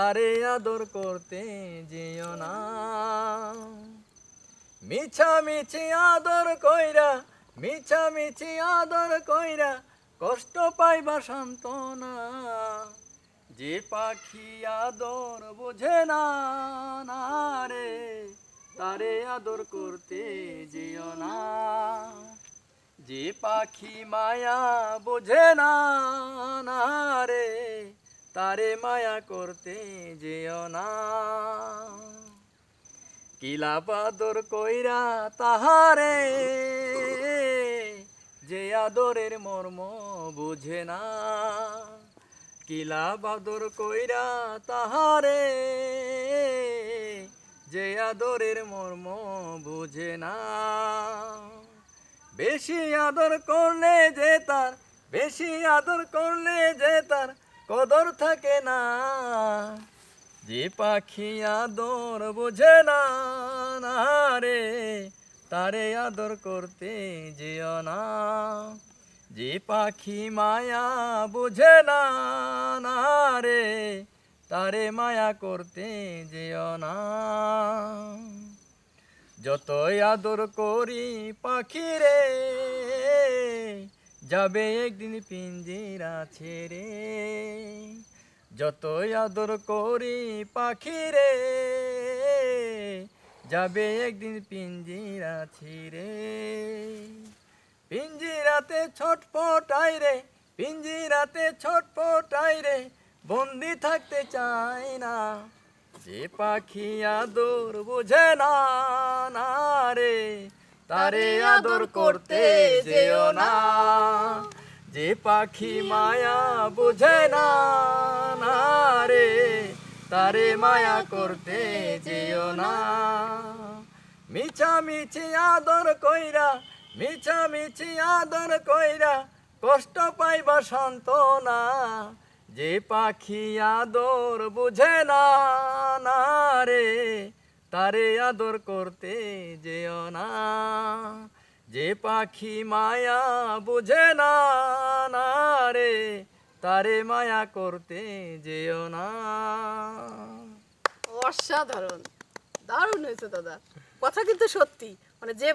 তারে আদর করতে যেও না। মিছামিছি আদর কইরা, মিছামিছি আদর কইরা কষ্ট পাইবা সান্ত্বনা। যে পাখি আদর বোঝে না, না রে, তারে আদর করতে যেও না। যে পাখি মায়া বোঝে না, না রে, তারে মায়া করতে যেও না। কিলাপ আদর কইরা তাহারে, যে আদরের মর্ম বুঝে না। কিলাপ আদর কইরা তাহারে, যে আদরের মর্ম বুঝে না। বেশি আদর করলে যে তার, বেশি আদর করলে যে তার কদর থাকে না। যে পাখি আদর বোঝে না, না রে, তারে আদর করতে যেও না। যে পাখি মায়া বোঝে না, না রে, তারে মায়া করতে যেও না। যতই আদর করি পাখি রে, যাবে একদিন পিঞ্জিরা ছেড়ে। যতই আদর করি পাখি রে, যাবে একদিন পিঞ্জিরা ছিঁড়ে। পিঞ্জিরাতে ছটফটাই রে, পিঞ্জিরাতে ছটফটাই রে, বন্দি থাকতে চায় না। যে পাখি আদর বোঝে না, না রে, তারে আদর করতে যেও না। যে পাখি মায়া বোঝে না, না রে, তারে মায়া করতে যেও না। মিছামিছি আদর কইরা, মিছামিছি আদর কইরা কষ্ট পাইবা সান্ত্বনা। যে পাখি আদর বুঝে না, না রে, তারে আদর করতে যেও না। যে পাখি মায়া বুঝে না, না রে, তারে মায়া করতে যেও না। অসাধারণ, দারুণ হয়েছে দাদা। কথা কিন্তু সত্যি, মানে যে